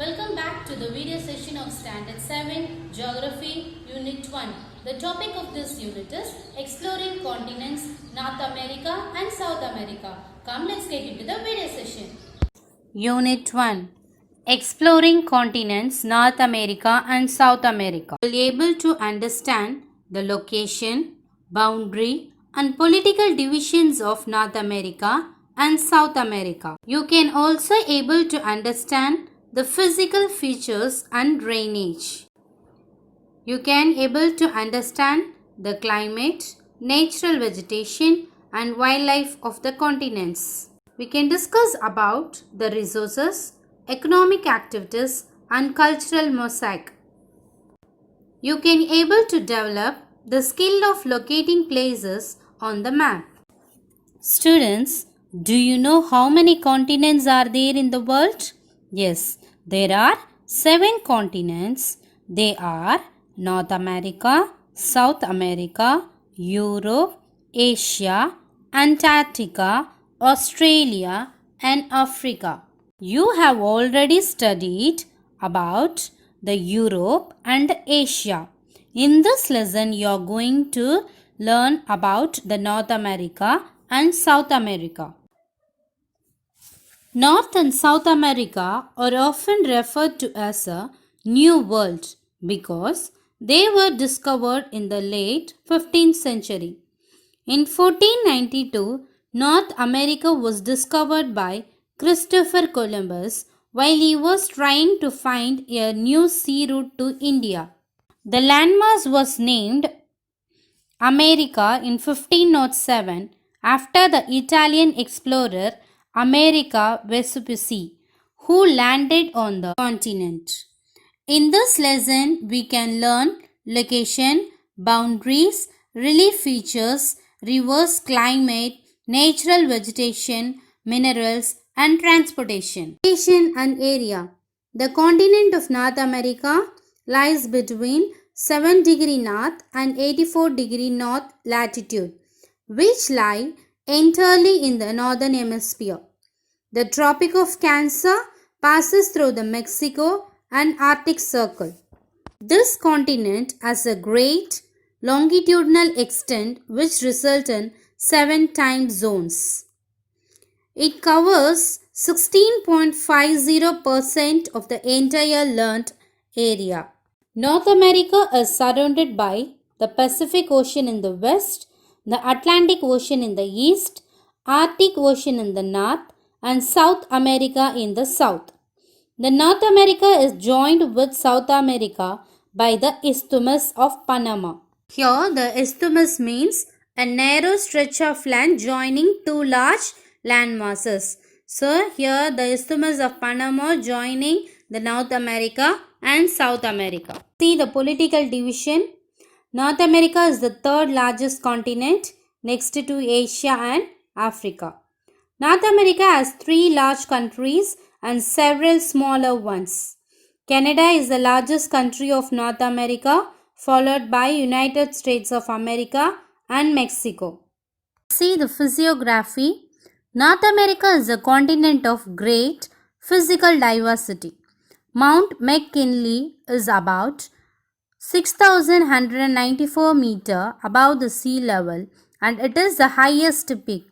Welcome back to the video session of Standard 7 Geography Unit 1. The topic of this unit is Exploring Continents North America and South America. Come, let's get into the video session. Unit 1, Exploring Continents North America and South America. You will be able to understand the location, boundary and political divisions of North America and South America. You can also able to understand the physical features and drainage. You can able to understand the climate, natural vegetation and wildlife of the continents. We can discuss about the resources, economic activities and cultural mosaic. You can able to develop the skill of locating places on the map. Students, do you know how many continents are there in the world? Yes, there are 7 continents. They are North America, South America, Europe, Asia, Antarctica, Australia and Africa. You have already studied about the Europe and Asia. In this lesson, you are going to learn about the North America and South America. North and South America are often referred to as a New World because they were discovered in the late 15th century. In 1492, North America was discovered by Christopher Columbus while he was trying to find a new sea route to India. The landmass was named America in 1507 after the Italian explorer Amerigo Vespucci, who landed on the continent. In this lesson, we can learn location, boundaries, relief features, rivers, climate, natural vegetation, minerals, and transportation. Location and area. The continent of North America lies between 7 degree north and 84 degree north latitude, which lie entirely in the northern hemisphere. The Tropic of Cancer passes through the Mexico and Arctic Circle. This continent has a great longitudinal extent which results in 7 time zones. It covers 16.50% of the entire land area. North America is surrounded by the Pacific Ocean in the west, the Atlantic Ocean in the east, Arctic Ocean in the north, and South America in the south. The North America is joined with South America by the Isthmus of Panama. Here the isthmus means a narrow stretch of land joining two large land masses. So here the Isthmus of Panama joining the North America and South America. See the political division. North America is the third largest continent next to Asia and Africa. North America has 3 large countries and several smaller ones. Canada is the largest country of North America, followed by United States of America and Mexico. See the physiography. North America is a continent of great physical diversity. Mount McKinley is about 6,194 meters above the sea level and it is the highest peak.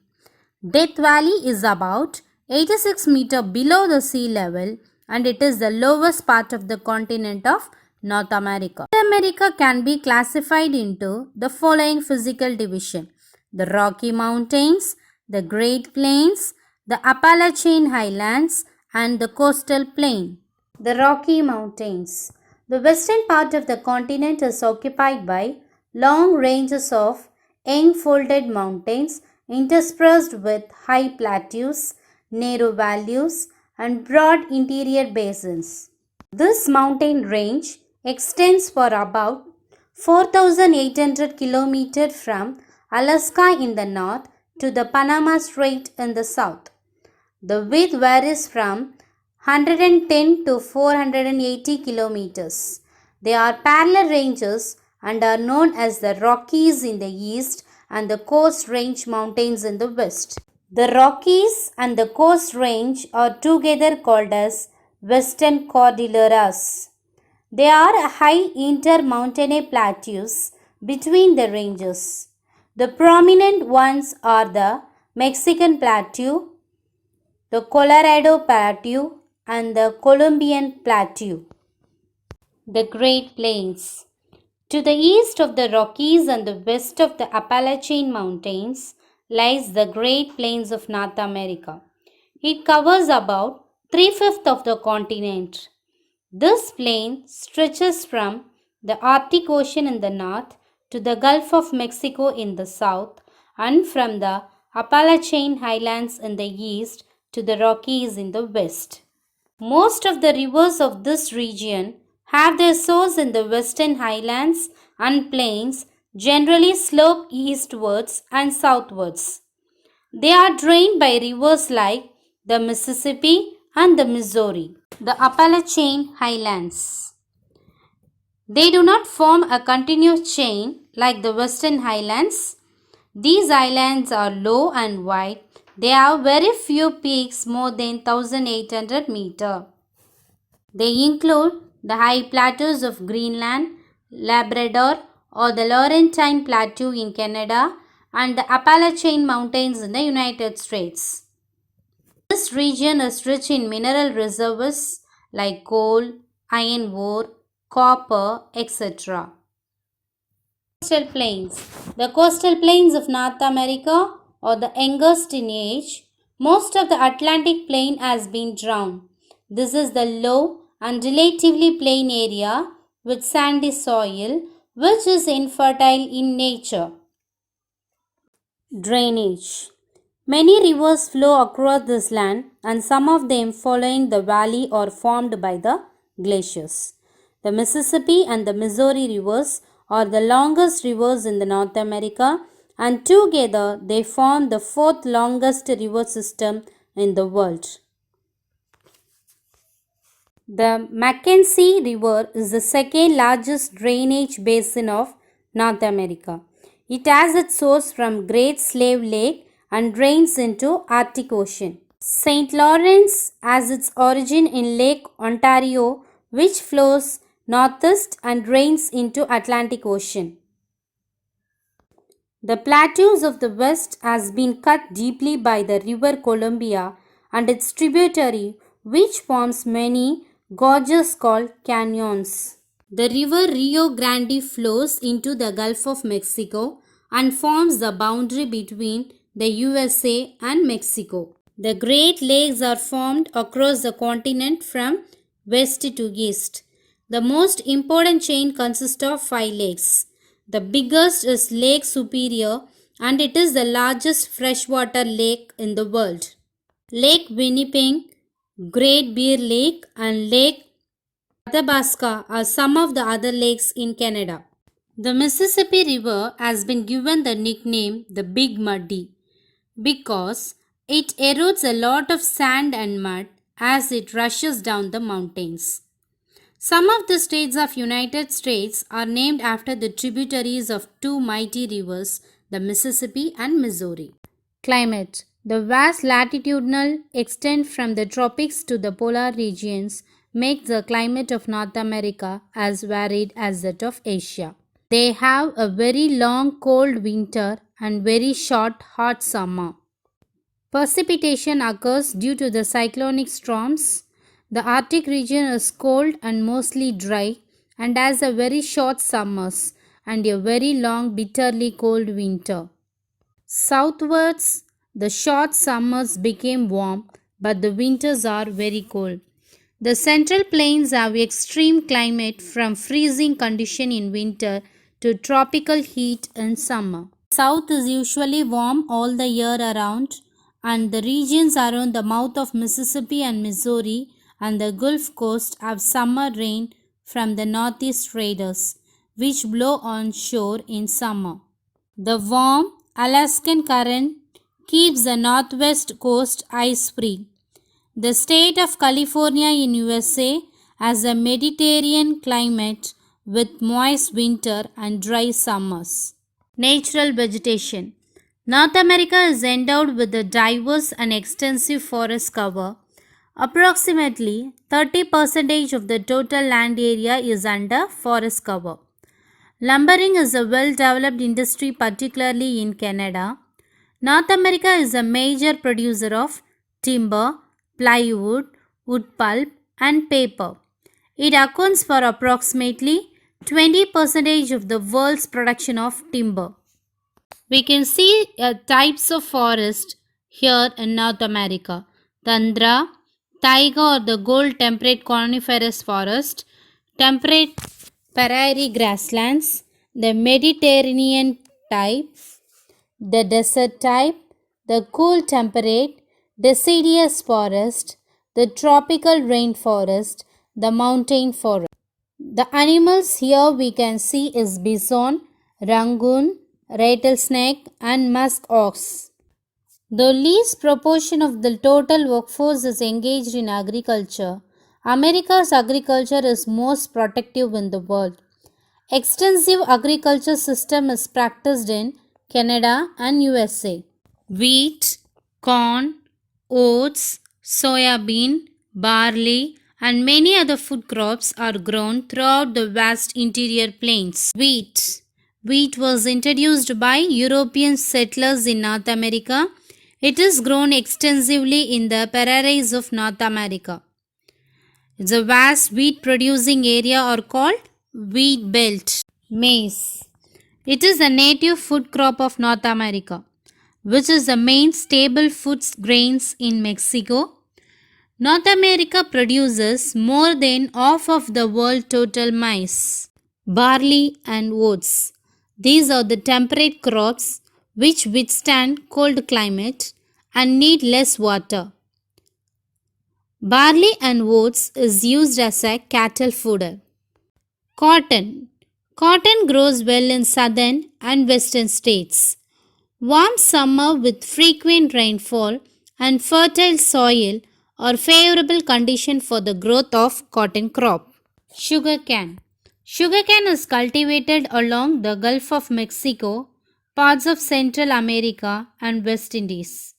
Death Valley is about 86 meters below the sea level and it is the lowest part of the continent of North America. North America can be classified into the following physical division: the Rocky Mountains, the Great Plains, the Appalachian Highlands and the Coastal Plain. The Rocky Mountains. The western part of the continent is occupied by long ranges of young-folded mountains interspersed with high plateaus, narrow valleys, and broad interior basins. This mountain range extends for about 4,800 km from Alaska in the north to the Panama Strait in the south. The width varies from 110 to 480 km. They are parallel ranges and are known as the Rockies in the east and the Coast Range Mountains in the west. The Rockies and the Coast Range are together called as Western Cordilleras. There are high intermountain plateaus between the ranges. The prominent ones are the Mexican Plateau, the Colorado Plateau, and the Colombian Plateau. The Great Plains. To the east of the Rockies and the west of the Appalachian Mountains lies the Great Plains of North America. It covers about 3/5 of the continent. This plain stretches from the Arctic Ocean in the north to the Gulf of Mexico in the south, and from the Appalachian Highlands in the east to the Rockies in the west. Most of the rivers of this region have their source in the western highlands and plains, generally slope eastwards and southwards. They are drained by rivers like the Mississippi and the Missouri. The Appalachian Highlands. They do not form a continuous chain like the Western Highlands. These highlands are low and wide. They have very few peaks more than 1800 meters. They include the high plateaus of Greenland, Labrador, or the Laurentine Plateau in Canada, and the Appalachian Mountains in the United States. This region is rich in mineral reservoirs like coal, iron ore, copper, etc. Coastal Plains. The coastal plains of North America are the youngest in age. Most of the Atlantic plain has been drowned. This is the low and relatively plain area with sandy soil, which is infertile in nature. Drainage. Many rivers flow across this land, and some of them following the valley are formed by the glaciers. The Mississippi and the Missouri rivers are the longest rivers in the North America, and together they form the fourth longest river system in the world. The Mackenzie River is the second largest drainage basin of North America. It has its source from Great Slave Lake and drains into Arctic Ocean. St. Lawrence has its origin in Lake Ontario, which flows northeast and drains into Atlantic Ocean. The plateaus of the west has been cut deeply by the river Columbia and its tributary, which forms many gorges called canyons. The river Rio Grande flows into the Gulf of Mexico and forms the boundary between the USA and Mexico. The Great Lakes are formed across the continent from west to east. The most important chain consists of 5 lakes. The biggest is Lake Superior, and it is the largest freshwater lake in the world. Lake Winnipeg, Great Bear Lake, and Lake Athabasca are some of the other lakes in Canada. The Mississippi River has been given the nickname the Big Muddy because it erodes a lot of sand and mud as it rushes down the mountains. Some of the states of United States are named after the tributaries of two mighty rivers, the Mississippi and Missouri. Climate. The vast latitudinal extent from the tropics to the polar regions makes the climate of North America as varied as that of Asia. They have a very long cold winter and very short hot summer. Precipitation occurs due to the cyclonic storms. The Arctic region is cold and mostly dry and has a very short summers and a very long bitterly cold winter. Southwards, the short summers became warm, but the winters are very cold. The central plains have extreme climate from freezing condition in winter to tropical heat in summer. South is usually warm all the year around, and the regions around the mouth of Mississippi and Missouri and the Gulf Coast have summer rain from the northeast traders, which blow on shore in summer. The warm Alaskan current keeps the northwest coast ice-free. The state of California in USA has a Mediterranean climate with moist winter and dry summers. Natural vegetation. North America is endowed with a diverse and extensive forest cover. Approximately 30% of the total land area is under forest cover. Lumbering is a well-developed industry, particularly in Canada. North America is a major producer of timber, plywood, wood pulp, and paper. It accounts for approximately 20% of the world's production of timber. We can see types of forest here in North America. Tundra, taiga or the gold temperate coniferous forest, temperate prairie grasslands, the Mediterranean type, the desert type, the cool temperate, deciduous forest, the tropical rainforest, the mountain forest. The animals here we can see is bison, rangoon, rattlesnake and musk ox. The least proportion of the total workforce is engaged in agriculture. America's agriculture is most productive in the world. Extensive agriculture system is practiced in Canada and USA. Wheat, corn, oats, soya bean, barley and many other food crops are grown throughout the vast interior plains. Wheat was introduced by European settlers in North America. It is grown extensively in the prairies of North America. The vast wheat producing area are called wheat belt. Maize. It is a native food crop of North America, which is the main staple food grains in Mexico. North America produces more than half of the world total maize, barley and oats. These are the temperate crops which withstand cold climate and need less water. Barley and oats is used as a cattle fodder. Cotton. Cotton grows well in southern and western states. Warm summer with frequent rainfall and fertile soil are favorable conditions for the growth of cotton crop. Sugarcane. Sugarcane is cultivated along the Gulf of Mexico, parts of Central America and West Indies.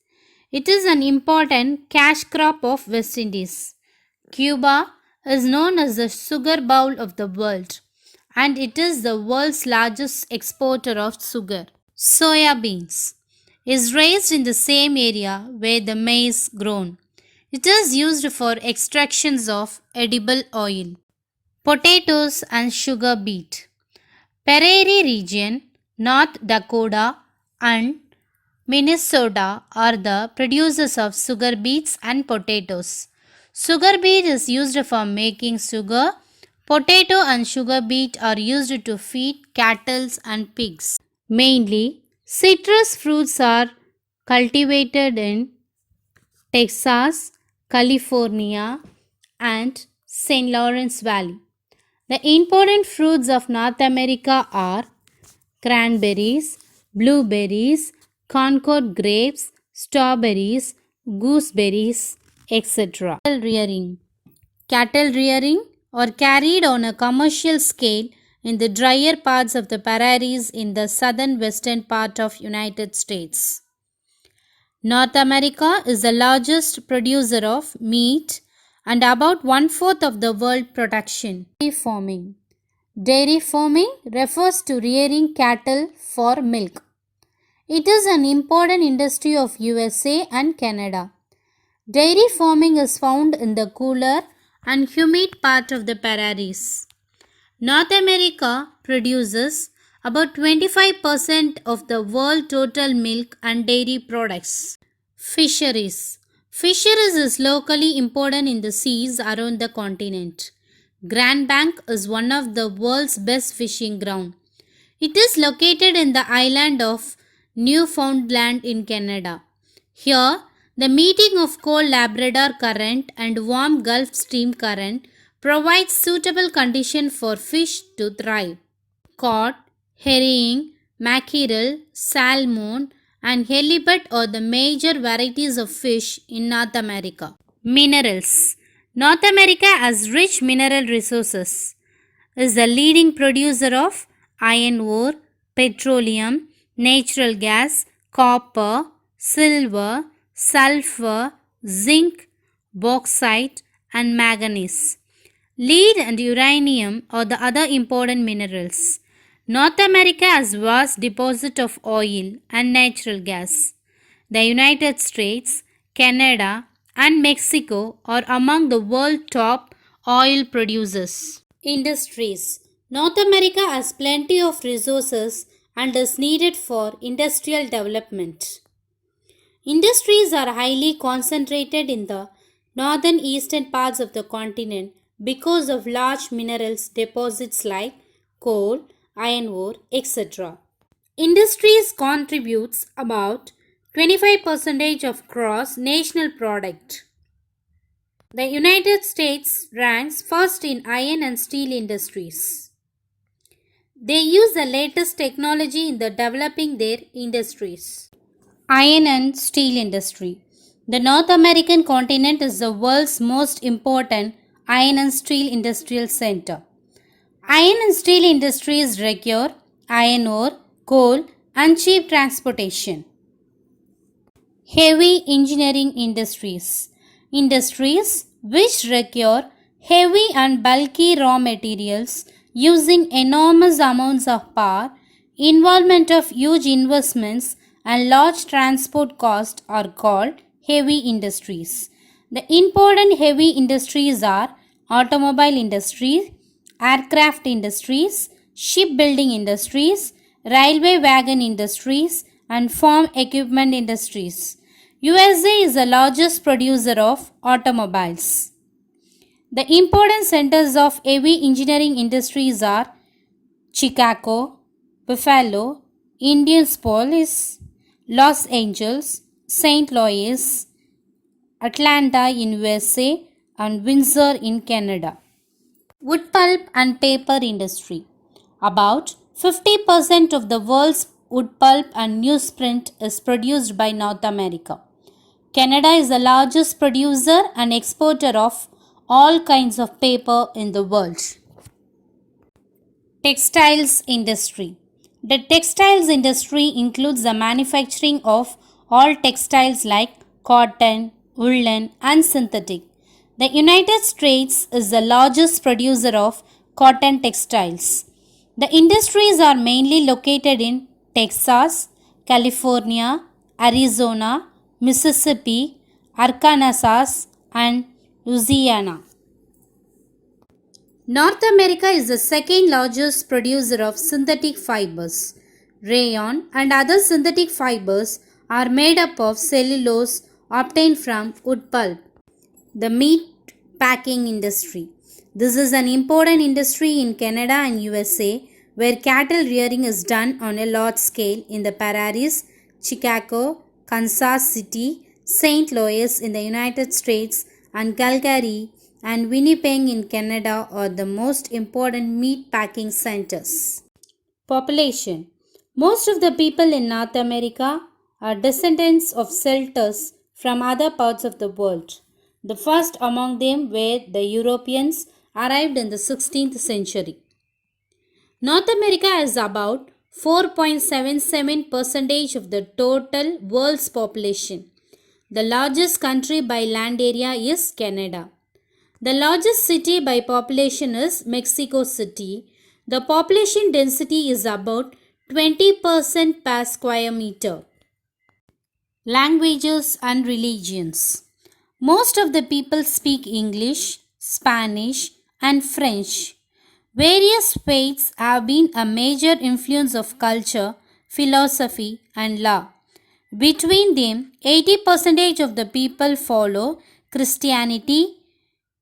It is an important cash crop of West Indies. Cuba is known as the sugar bowl of the world, and it is the world's largest exporter of sugar. Soya beans is raised in the same area where the maize grown. It is used for extractions of edible oil. Potatoes and sugar beet. Prairie region, North Dakota and Minnesota are the producers of sugar beets and potatoes. Sugar beet is used for making sugar. Potato and sugar beet are used to feed cattle and pigs. Mainly, citrus fruits are cultivated in Texas, California, and St. Lawrence Valley. The important fruits of North America are cranberries, blueberries, Concord grapes, strawberries, gooseberries, etc. Cattle rearing are carried on a commercial scale in the drier parts of the prairies in the southern western part of United States. North America is the largest producer of meat and about 1/4 of the world production. Dairy farming. Dairy farming refers to rearing cattle for milk. It is an important industry of USA and Canada. Dairy farming is found in the cooler and humid part of the prairies. North America produces about 25% of the world total milk and dairy products. Fisheries. Fisheries is locally important in the seas around the continent. Grand Bank is one of the world's best fishing ground. It is located in the island of Newfoundland in Canada. Here, the meeting of cold Labrador Current and warm Gulf Stream Current provides suitable conditions for fish to thrive. Cod, herring, mackerel, salmon, and halibut are the major varieties of fish in North America. Minerals. North America has rich mineral resources. Is the leading producer of iron ore, petroleum, natural gas, copper, silver, sulfur, zinc, bauxite, and manganese. Lead and uranium are the other important minerals. North America has vast deposits of oil and natural gas. The United States, Canada, and Mexico are among the world's top oil producers. Industries. North America has plenty of resources and is needed for industrial development. Industries are highly concentrated in the northern eastern parts of the continent because of large minerals deposits like coal, iron ore, etc. Industries contributes about 25% of gross national product. The United States ranks first in iron and steel industries. They use the latest technology in the developing their industries. Iron and steel industry. The North American continent is the world's most important iron and steel industrial center. Iron and steel industries require iron ore, coal, and cheap transportation. Heavy engineering industries. Industries which require heavy and bulky raw materials using enormous amounts of power, involvement of huge investments, and large transport costs are called heavy industries. The important heavy industries are automobile industry, aircraft industries, shipbuilding industries, railway wagon industries, and farm equipment industries. USA is the largest producer of automobiles. The important centers of heavy engineering industries are Chicago, Buffalo, Indianapolis, Los Angeles, St. Louis, Atlanta in USA, and Windsor in Canada. Wood pulp and paper industry. About 50% of the world's wood pulp and newsprint is produced by North America. Canada is the largest producer and exporter of all kinds of paper in the world. Textiles industry. The textiles industry includes the manufacturing of all textiles like cotton, woolen, and synthetic. The United States is the largest producer of cotton textiles. The industries are mainly located in Texas, California, Arizona, Mississippi, Arkansas, and Louisiana. North America is the second largest producer of synthetic fibers. Rayon and other synthetic fibers are made up of cellulose obtained from wood pulp. The meat packing industry. This is an important industry in Canada and USA where cattle rearing is done on a large scale in the prairies, Chicago, Kansas City, St. Louis in the United States, and Calgary and Winnipeg in Canada are the most important meat packing centers. Population. Most of the people in North America are descendants of settlers from other parts of the world. The first among them were the Europeans arrived in the 16th century. North America has about 4.77% of the total world's population. The largest country by land area is Canada. The largest city by population is Mexico City. The population density is about 20% per square meter. Languages and religions. Most of the people speak English, Spanish, and French. Various faiths have been a major influence of culture, philosophy, and law. Between them, 80% of the people follow Christianity.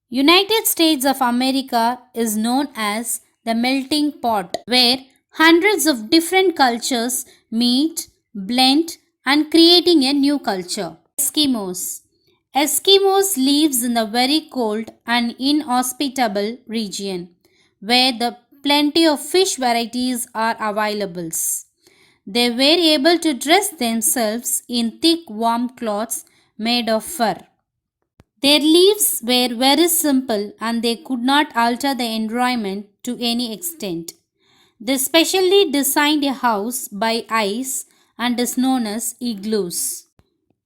United States of America is known as the melting pot, where hundreds of different cultures meet, blend, and creating a new culture. Eskimos. Eskimos lives in a very cold and inhospitable region where the plenty of fish varieties are available. They were able to dress themselves in thick warm cloths made of fur. Their lives were very simple and they could not alter the environment to any extent. They specially designed a house by ice and is known as igloos.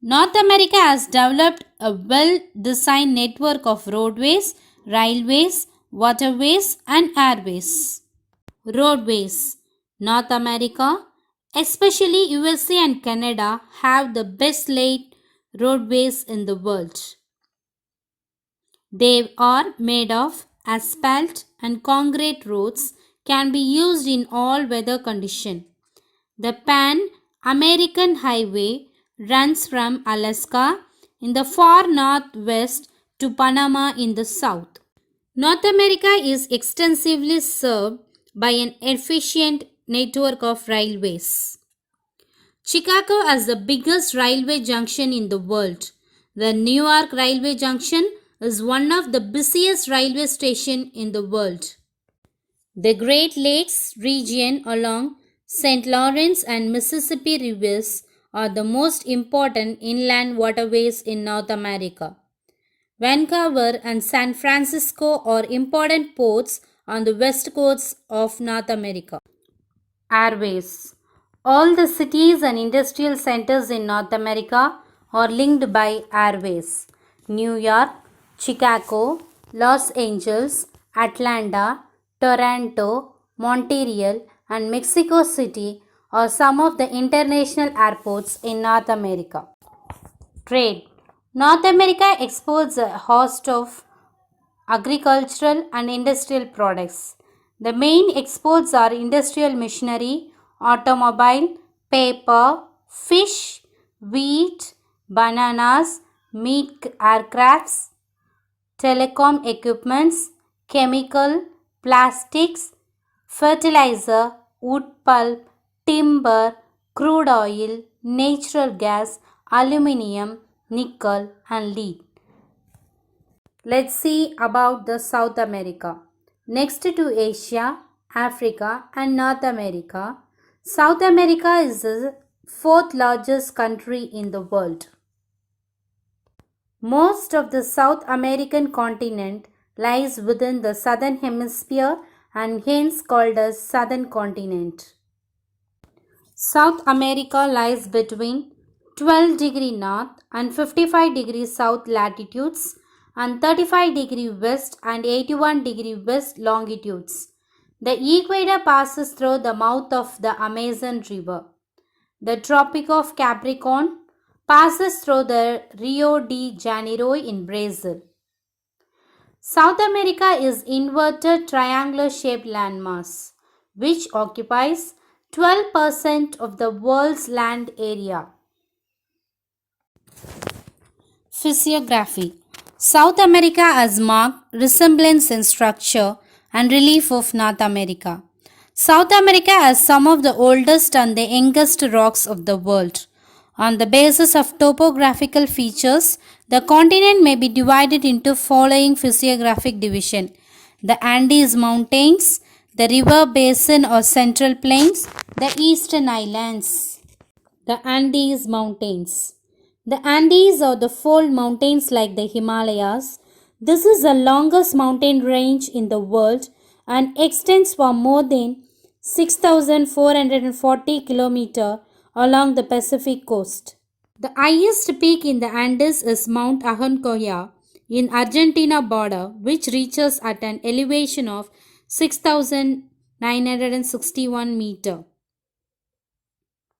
North America has developed a well designed network of roadways, railways, waterways, and airways. Roadways. North America, especially USA and Canada, have the best laid roadways in the world. They are made of asphalt and concrete roads can be used in all weather conditions. The Pan American Highway runs from Alaska in the far northwest to Panama in the south. North America is extensively served by an efficient network of railways. Chicago has the biggest railway junction in the world. The Newark Railway Junction is one of the busiest railway stations in the world. The Great Lakes region along St. Lawrence and Mississippi rivers are the most important inland waterways in North America. Vancouver and San Francisco are important ports on the west coast of North America. Airways. All the cities and industrial centers in North America are linked by airways. New York, Chicago, Los Angeles, Atlanta, Toronto, Montreal, and Mexico City are some of the international airports in North America. Trade. North America exports a host of agricultural and industrial products. The main exports are industrial machinery, automobile, paper, fish, wheat, bananas, meat aircrafts, telecom equipments, chemical, plastics, fertilizer, wood pulp, timber, crude oil, natural gas, aluminium, nickel, and lead. Let's see about the South America. Next to Asia, Africa, and North America, South America is the fourth largest country in the world. Most of the South American continent lies within the southern hemisphere and hence called as southern continent. South America lies between 12 degree north and 55 degree south latitudes and 35 degree west and 81 degree west longitudes. The equator passes through the mouth of the Amazon River. The Tropic of Capricorn passes through the Rio de Janeiro in Brazil. South America is inverted triangular shaped landmass which occupies 12% of the world's land area. Physiography. South America has marked resemblance in structure and relief of North America. South America has some of the oldest and the youngest rocks of the world. On the basis of topographical features, the continent may be divided into following physiographic division: the Andes Mountains, the river basin or central plains, the eastern islands. The Andes Mountains. The Andes are the fold mountains like the Himalayas. This is the longest mountain range in the world and extends for more than 6,440 km along the Pacific coast. The highest peak in the Andes is Mount Aconcagua in Argentina border, which reaches at an elevation of 6,961 meter.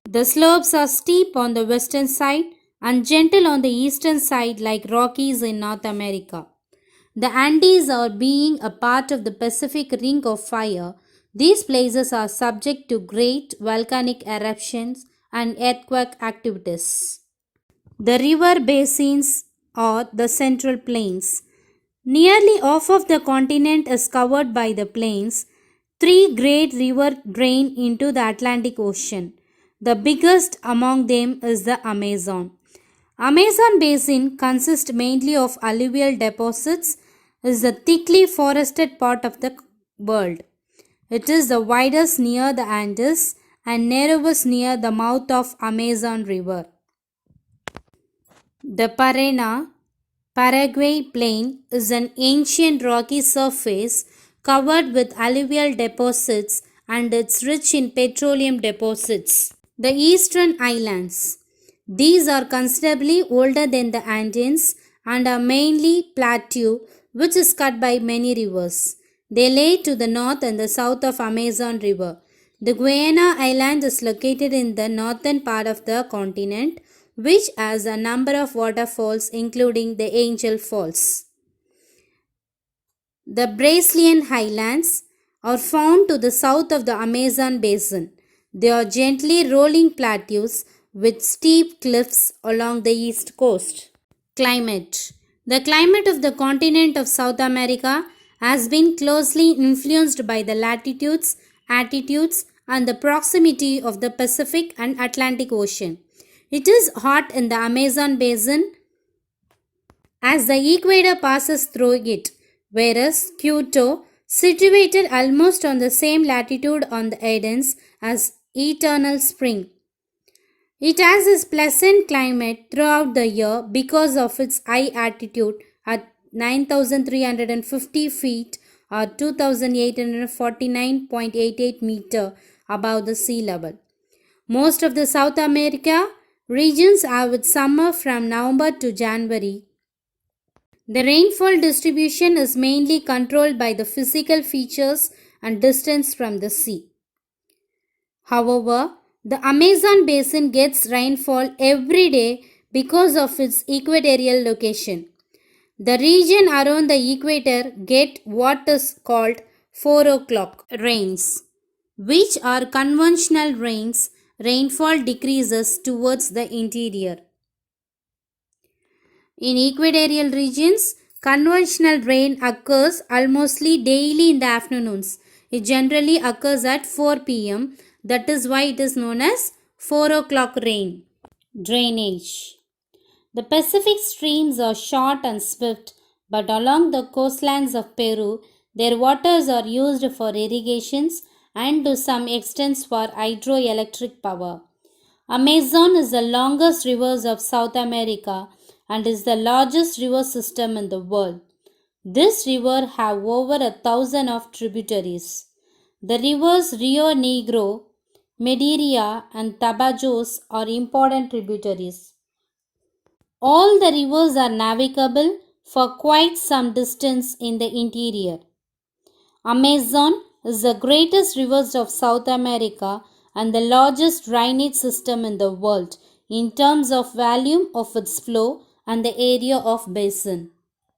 The slopes are steep on the western side and gentle on the eastern side like Rockies in North America. The Andes are being a part of the Pacific Ring of Fire. These places are subject to great volcanic eruptions and earthquake activities. The river basins are the central plains. Nearly half of the continent is covered by the plains. Three great rivers drain into the Atlantic Ocean. The biggest among them is the Amazon. Amazon basin consists mainly of alluvial deposits. It is the thickly forested part of the world. It is the widest near the Andes and narrowest near the mouth of Amazon River. The Paraguay Plain is an ancient rocky surface covered with alluvial deposits and it's rich in petroleum deposits. The Eastern Islands. These are considerably older than the Andes and are mainly plateau, which is cut by many rivers. They lay to the north and the south of Amazon River. The Guiana Island is located in the northern part of the continent, which has a number of waterfalls including the Angel Falls. The Brazilian Highlands are found to the south of the Amazon basin. They are gently rolling plateaus with steep cliffs along the east coast. Climate. The climate of the continent of South America has been closely influenced by the latitudes, altitudes, and the proximity of the Pacific and Atlantic Ocean. It is hot in the Amazon basin as the equator passes through it, whereas Quito, situated almost on the same latitude on the Edens as eternal spring. It has a pleasant climate throughout the year because of its high altitude at 9,350 feet or 2,849.88 meter above the sea level. Most of the South America regions have its summer from November to January. The rainfall distribution is mainly controlled by the physical features and distance from the sea. However, the Amazon basin gets rainfall every day because of its equatorial location. The region around the equator get what is called 4 o'clock rains, which are conventional rains. Rainfall decreases towards the interior. In equatorial regions, conventional rain occurs almost daily in the afternoons. It generally occurs at 4 p.m. That is why it is known as 4 o'clock rain. Drainage. The Pacific streams are short and swift, but along the coastlines of Peru, their waters are used for irrigations and to some extent for hydroelectric power. Amazon is the longest river of South America and is the largest river system in the world. This river have over 1,000 of tributaries. The rivers Rio Negro, Madeira and Tapajos are important tributaries. All the rivers are navigable for quite some distance in the interior. Amazon is the greatest river of South America and the largest drainage system in the world in terms of volume of its flow and the area of basin.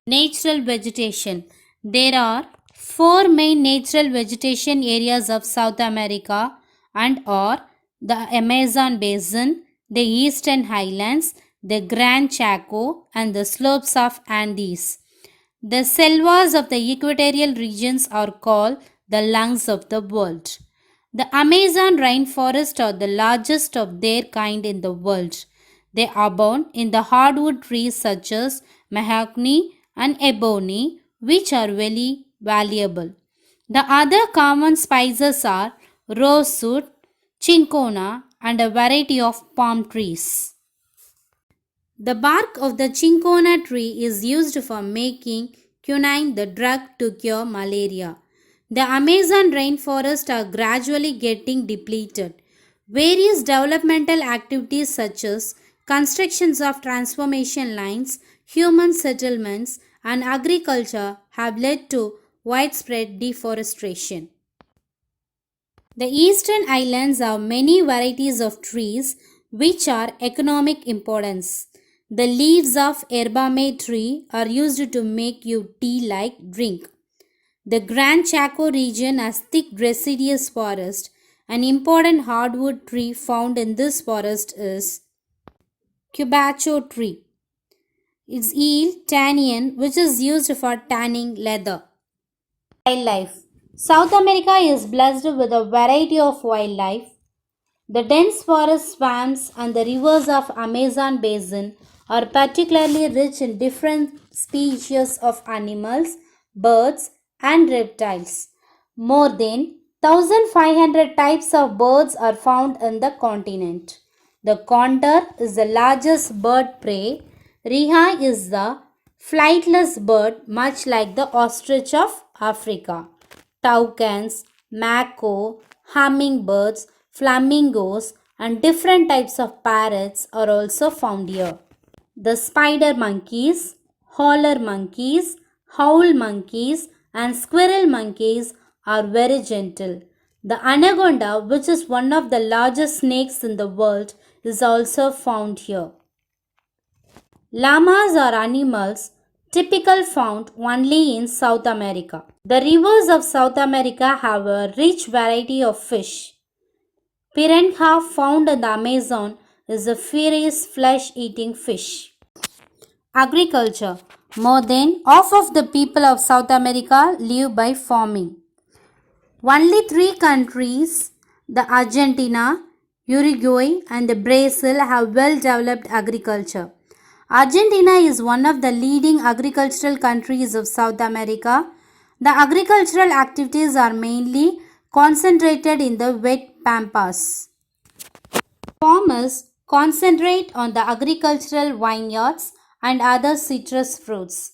Natural vegetation. There are 4 main natural vegetation areas of South America and are the Amazon basin, the eastern highlands, the Gran Chaco and the slopes of Andes. The selvas of the equatorial regions are called the lungs of the world. The Amazon rainforests are the largest of their kind in the world. They abound in the hardwood trees such as mahogany and ebony, which are very valuable. The other common spices are rosewood, cinchona, and a variety of palm trees. The bark of the cinchona tree is used for making quinine, the drug to cure malaria. The Amazon rainforests are gradually getting depleted. Various developmental activities such as constructions of transformation lines, human settlements, and agriculture have led to widespread deforestation. The eastern islands have many varieties of trees which are economic importance. The leaves of yerbame tree are used to make you tea-like drink. The Gran Chaco region has thick deciduous forest. An important hardwood tree found in this forest is Cubacho tree. Its yield tannin, which is used for tanning leather. Wildlife. South America is blessed with a variety of wildlife. The dense forest swamps and the rivers of Amazon basin are particularly rich in different species of animals, birds, and reptiles. More than 1,500 types of birds are found in the continent. The condor is the largest bird prey. Riha is the flightless bird, much like the ostrich of Africa. Toucans, mako, hummingbirds, flamingos, and different types of parrots are also found here. The spider monkeys, howler monkeys, howl monkeys, and squirrel monkeys are very gentle. The anaconda, which is one of the largest snakes in the world, is also found here. Llamas are animals typical found only in South America. The rivers of South America have a rich variety of fish. Piranha found in the Amazon is a fierce flesh-eating fish. Agriculture. More than half of the people of South America live by farming. Only three countries, the Argentina, Uruguay and Brazil, have well-developed agriculture. Argentina is one of the leading agricultural countries of South America. The agricultural activities are mainly concentrated in the wet pampas. Farmers concentrate on the agricultural vineyards and other citrus fruits.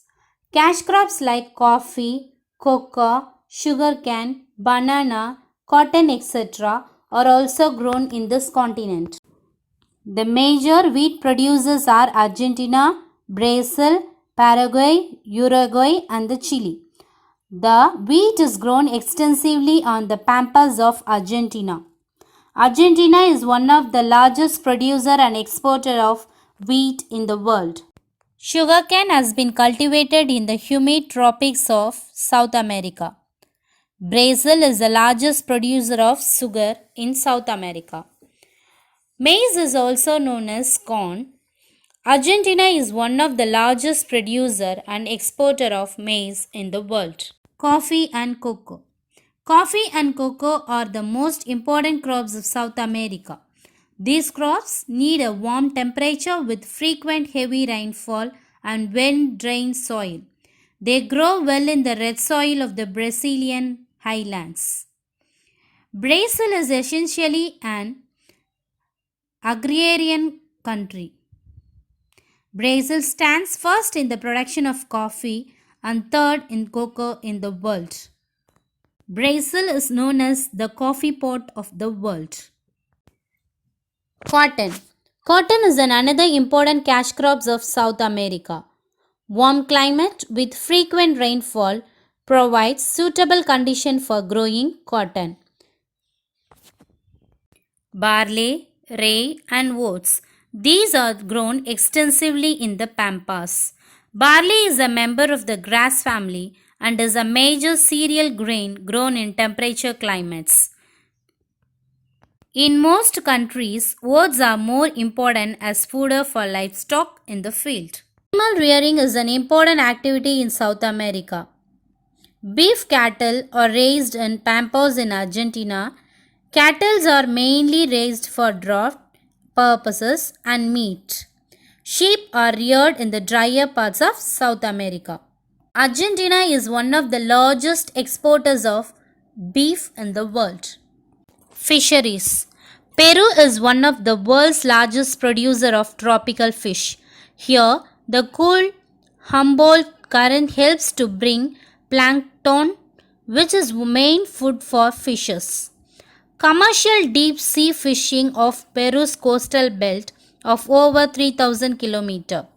Cash crops like coffee, cocoa, sugarcane, banana, cotton, etc. are also grown in this continent. The major wheat producers are Argentina, Brazil, Paraguay, Uruguay and Chile. The wheat is grown extensively on the pampas of Argentina. Argentina is one of the largest producer and exporter of wheat in the world. Sugarcane has been cultivated in the humid tropics of South America. Brazil is the largest producer of sugar in South America. Maize is also known as corn. Argentina is one of the largest producer and exporter of maize in the world. Coffee and cocoa. Coffee and cocoa are the most important crops of South America. These crops need a warm temperature with frequent heavy rainfall and well-drained soil. They grow well in the red soil of the Brazilian highlands. Brazil is essentially an agrarian country. Brazil stands first in the production of coffee and third in cocoa in the world. Brazil is known as the coffee pot of the world. Cotton. Cotton is another important cash crops of South America. Warm climate with frequent rainfall provides suitable condition for growing cotton. Barley, rye and oats. These are grown extensively in the pampas. Barley is a member of the grass family and is a major cereal grain grown in temperature climates. In most countries, oats are more important as fodder for livestock in the field. Animal rearing is an important activity in South America. Beef cattle are raised in pampas in Argentina. Cattle are mainly raised for draught purposes and meat. Sheep are reared in the drier parts of South America. Argentina is one of the largest exporters of beef in the world. Fisheries. Peru is one of the world's largest producer of tropical fish. Here, the cool Humboldt current helps to bring plankton, which is main food for fishes. Commercial deep sea fishing of Peru's coastal belt of over 3000 km.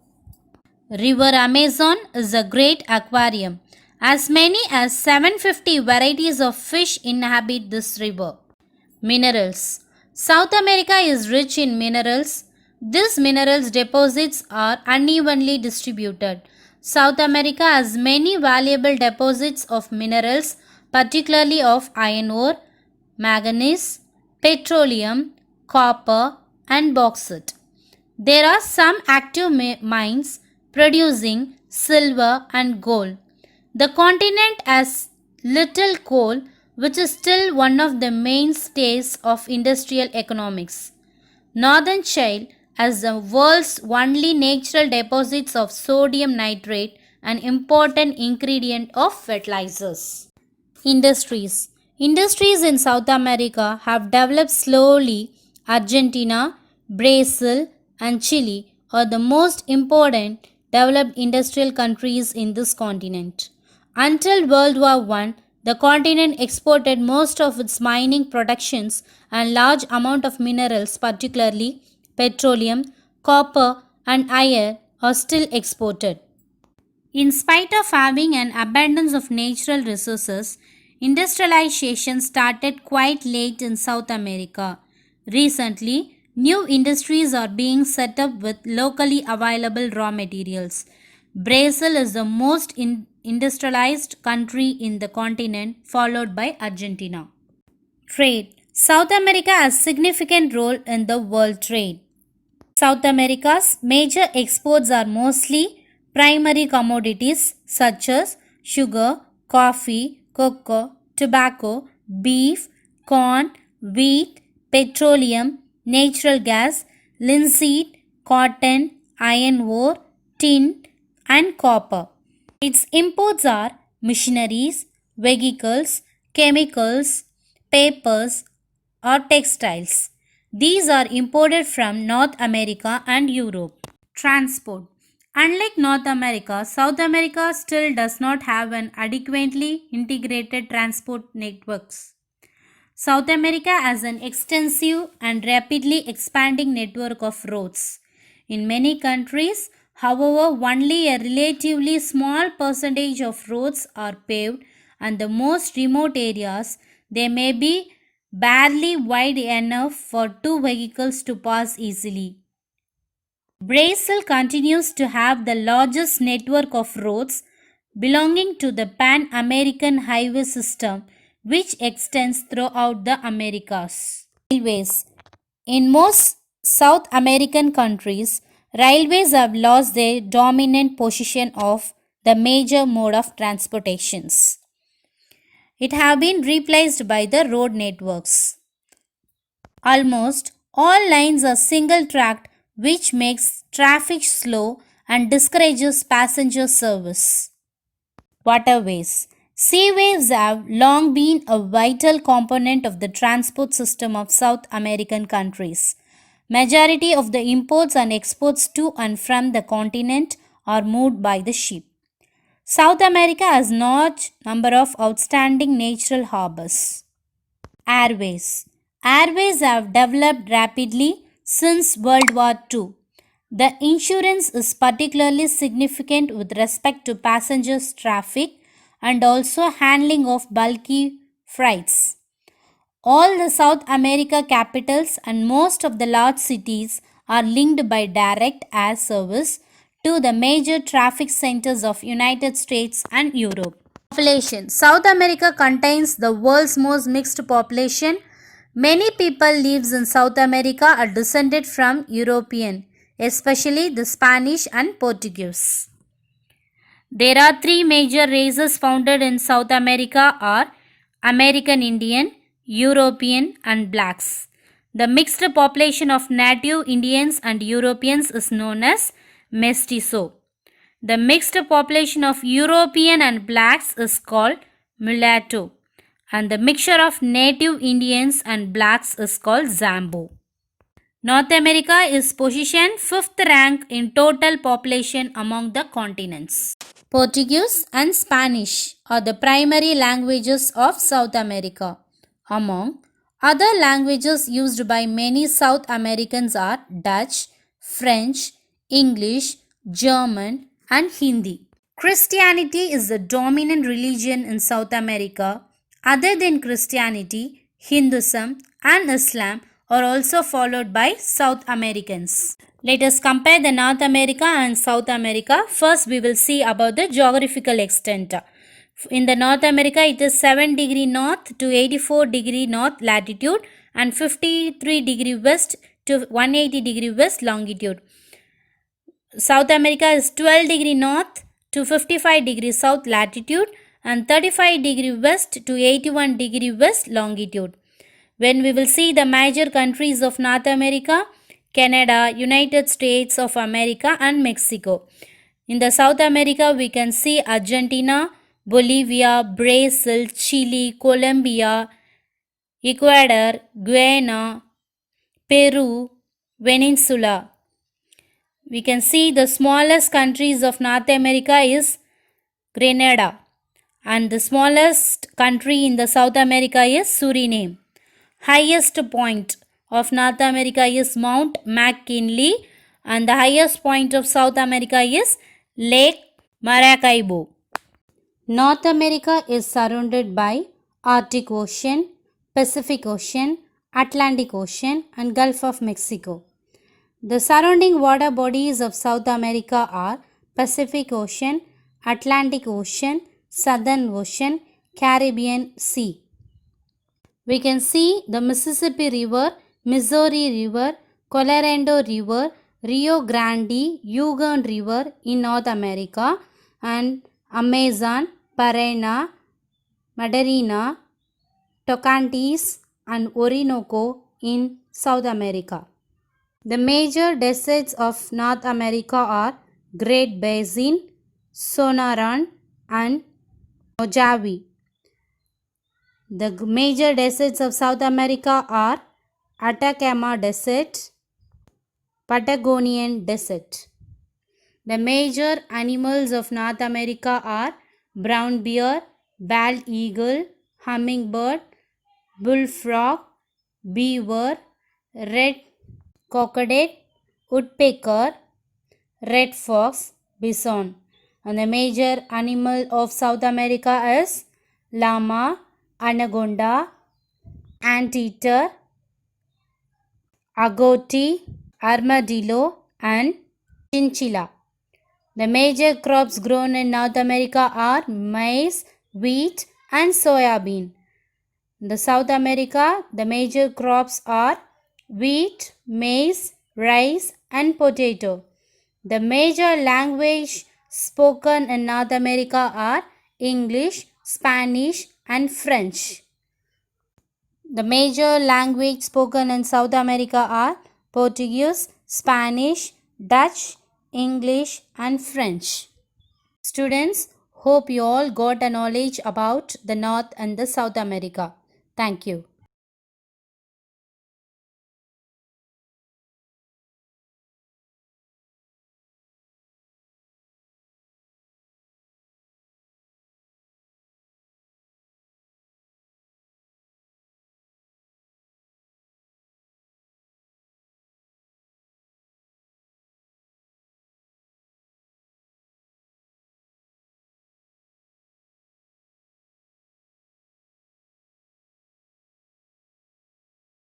River Amazon is a great aquarium. As many as 750 varieties of fish inhabit this river. Minerals. South America is rich in minerals. These minerals deposits are unevenly distributed. South America has many valuable deposits of minerals, particularly of iron ore, manganese, petroleum, copper and bauxite. There are some active mines producing silver and gold. The continent has little coal, which is still one of the mainstays of industrial economics. Northern Chile has the world's only natural deposits of sodium nitrate, an important ingredient of fertilizers. Industries. Industries in South America have developed slowly. Argentina, Brazil and Chile are the most important developed industrial countries in this continent. Until World War I, The continent exported most of its mining productions and large amount of minerals, particularly petroleum, copper and iron are still exported. In spite of having an abundance of natural resources, industrialization started quite late in South America. Recently, new industries are being set up with locally available raw materials. Brazil is the most industrialized country in the continent, followed by Argentina. Trade. South America has significant role in the world trade. South America's major exports are mostly primary commodities such as sugar, coffee, cocoa, tobacco, beef, corn, wheat, petroleum, natural gas, linseed, cotton, iron ore, tin, and copper. Its imports are machineries, vehicles, chemicals, papers, or textiles. These are imported from North America and Europe. Transport. Unlike North America, South America still does not have an adequately integrated transport networks. South America has an extensive and rapidly expanding network of roads. In many countries, however, only a relatively small percentage of roads are paved, and the most remote areas they may be barely wide enough for two vehicles to pass easily. Brazil continues to have the largest network of roads belonging to the Pan American Highway System, which extends throughout the Americas. Railways. In most South American countries, railways have lost their dominant position of the major mode of transportations. It have been replaced by the road networks. Almost all lines are single tracked, which makes traffic slow and discourages passenger service. Waterways. Seaways have long been a vital component of the transport system of South American countries. Majority of the imports and exports to and from the continent are moved by the ship. South America has large number of outstanding natural harbors. Airways. Airways have developed rapidly since World War II. The insurance is particularly significant with respect to passengers traffic and also handling of bulky freights. All the South America capitals and most of the large cities are linked by direct air service to the major traffic centers of United States and Europe. Population. South America contains the world's most mixed population. Many people lives in South America are descended from European, especially the Spanish and Portuguese. There are three major races founded in South America are American Indian, European and blacks. The mixed population of native Indians and Europeans is known as mestizo. The mixed population of European and blacks is called mulatto, and the mixture of native Indians and blacks is called Zambo. North America is positioned 5th rank in total population among the continents. Portuguese and Spanish are the primary languages of South America. Among other languages used by many South Americans are Dutch, French, English, German, and Hindi. Christianity is the dominant religion in South America. Other than Christianity, Hinduism and Islam are also followed by South Americans. Let us compare the North America and South America. First, we will see about the geographical extent. In the North America, it is 7 degree north to 84 degree north latitude and 53 degree west to 180 degree west longitude. South America is 12 degree north to 55 degree south latitude and 35 degree west to 81 degree west longitude. When we will see the major countries of North America, Canada, United States of America and Mexico. In the South America, we can see Argentina, Bolivia, Brazil, Chile, Colombia, Ecuador, Guyana, Peru, Venezuela. We can see the smallest countries of North America is Grenada. and the smallest country in the South America is Suriname. Highest point of North America is Mount McKinley, and the highest point of South America is Lake Maracaibo. North America is surrounded by Arctic Ocean, Pacific Ocean, Atlantic Ocean, and Gulf of Mexico. The surrounding water bodies of South America are Pacific Ocean, Atlantic Ocean, Southern Ocean, Caribbean Sea. We can see the Mississippi River, Missouri River, Colorado River, Rio Grande, Yukon River in North America, and Amazon, Paraná, Madeira, Tocantins, and Orinoco in South America. The major deserts of North America are Great Basin, Sonoran, and Mojave. The major deserts of South America are Atacama Desert, Patagonian Desert. The major animals of North America are brown bear, bald eagle, hummingbird, bullfrog, beaver, red crocodile, woodpecker, red fox, bison. And the major animal of South America is llama, anaconda, anteater, agouti, armadillo, and chinchilla. The major crops grown in North America are maize, wheat, and soybean. In South America, the major crops are wheat, maize, rice, and potato. The major language spoken in North America are English, Spanish, and French. The major language spoken in South America are Portuguese, Spanish, Dutch, English, and French. Students, hope you all got a knowledge about the North and the South America. Thank you.